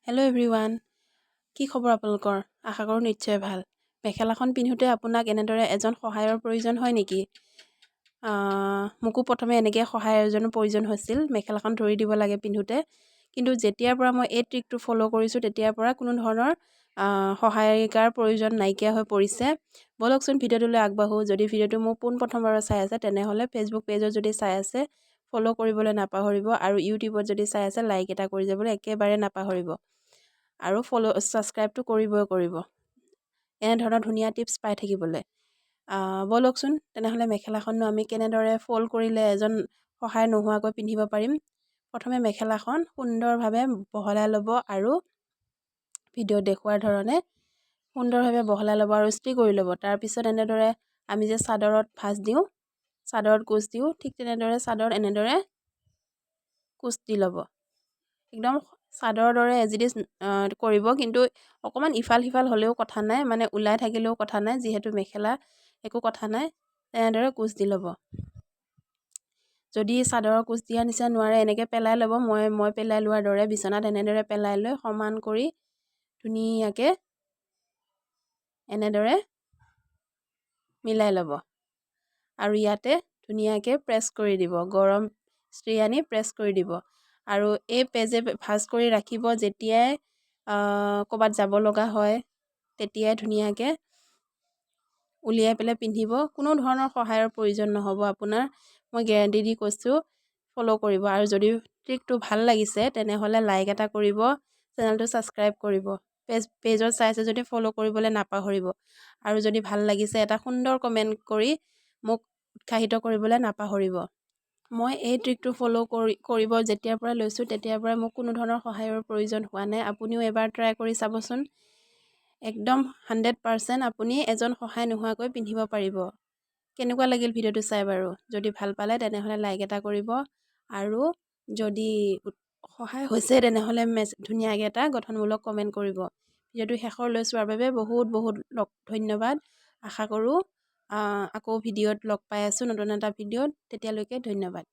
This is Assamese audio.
হেল্ল' এভৰিৱান, কি খবৰ আপোনালোকৰ? আশা কৰোঁ নিশ্চয় ভাল। মেখেলাখন পিন্ধোতে আপোনাক এনেদৰে এজন সহায়ৰ প্ৰয়োজন হয় নেকি? মোকো প্ৰথমে এনেকৈ সহায়ৰ এজনৰ প্ৰয়োজন হৈছিল। মেখেলাখন ধৰি দিব লাগে পিন্ধোতে, কিন্তু যেতিয়াৰ পৰা মই এই ট্ৰিকটো ফ'ল' কৰিছোঁ তেতিয়াৰ পৰা কোনো ধৰণৰ সহায়িকাৰ প্ৰয়োজন নাইকিয়া হৈ পৰিছে। ব'লকচোন ভিডিঅ'টোলৈ আগবাঢ়োঁ। যদি ভিডিঅ'টো মোক পোনপ্ৰথমবাৰৰ চাই আছে তেনেহ'লে ফেচবুক পেজত যদি চাই আছে ফ'ল' কৰিবলৈ নাপাহৰিব, আৰু ইউটিউবত যদি চাই আছে লাইক এটা কৰি যাবলৈ একেবাৰে নাপাহৰিব, আৰু ছাবস্ক্ৰাইবটো কৰিব। এনেধৰণৰ ধুনীয়া টিপছ পাই থাকিবলৈ। ব'লকচোন তেনেহ'লে মেখেলাখননো আমি কেনেদৰে ফ'ল্ড কৰিলে এজন সহায় নোহোৱাকৈ পিন্ধিব পাৰিম। প্ৰথমে মেখেলাখন সুন্দৰভাৱে বহলাই ল'ব, আৰু ভিডিঅ'ত দেখুওৱাৰ ধৰণে সুন্দৰভাৱে বহলাই ল'ব আৰু ইস্ত্ৰি কৰি ল'ব। তাৰপিছত এনেদৰে আমি যে চাদৰত ভাঁজ দিওঁ, চাদৰত কুচ দিওঁ, ঠিক তেনেদৰে চাদৰত এনেদৰে কুচ দি ল'ব। একদম চাদৰৰ দৰে এজিডিছ কৰিব, কিন্তু অকণমান ইফাল সিফাল হ'লেও কথা নাই, মানে ওলাই থাকিলেও কথা নাই, যিহেতু মেখেলা একো কথা নাই। তেনেদৰে কুচ দি ল'ব। যদি চাদৰৰ কুচ দিয়া নিচিনা নোৱাৰে এনেকৈ পেলাই ল'ব। মই পেলাই লোৱাৰ দৰে বিচনাত এনেদৰে পেলাই লৈ সমান কৰি ধুনীয়াকৈ এনেদৰে মিলাই ল'ব, আৰু ইয়াতে ধুনীয়াকৈ প্ৰেছ কৰি দিব। গৰম ইস্ত্ৰি আনি প্ৰেছ কৰি দিব, আৰু এই পেজে ভাঁজ কৰি ৰাখিব। যেতিয়াই ক'ৰবাত যাব লগা হয় তেতিয়াই ধুনীয়াকৈ উলিয়াই পেলাই পিন্ধিব। কোনো ধৰণৰ সহায়ৰ প্ৰয়োজন নহ'ব আপোনাৰ, মই গেৰাণ্টি দি কৈছোঁ। ফ'ল' কৰিব, আৰু যদি ট্ৰিকটো ভাল লাগিছে তেনেহ'লে লাইক এটা কৰিব, চেনেলটো ছাবস্ক্ৰাইব কৰিব। পেজত চাইছে যদি ফ'ল' কৰিবলৈ নাপাহৰিব, আৰু যদি ভাল লাগিছে এটা সুন্দৰ কমেণ্ট কৰি মোক উৎসাহিত কৰিবলৈ নাপাহৰিব। মই এই ট্ৰিকটো ফ'ল' কৰিব যেতিয়াৰ পৰা লৈছোঁ তেতিয়াৰ পৰা মোক কোনো ধৰণৰ সহায়ৰ প্ৰয়োজন হোৱা নাই। আপুনিও এবাৰ ট্ৰাই কৰি চাবচোন। একদম 100% আপুনি এজন সহায় নোহোৱাকৈ পিন্ধিব পাৰিব। কেনেকুৱা লাগিল ভিডিঅ'টো চাই বাৰু? যদি ভাল পালে তেনেহ'লে লাইক এটা কৰিব, আৰু যদি সহায় হৈছে তেনেহ'লে ধুনীয়াকৈ এটা গঠনমূলক কমেণ্ট কৰিব। ভিডিঅ'টো শেষলৈ চোৱাৰ বাবে বহুত ধন্যবাদ। আশা কৰোঁ আকৌ ভিডিঅ'ত লগ পাই আছোঁ নতুন এটা ভিডিঅ'ত। তেতিয়ালৈকে ধন্যবাদ।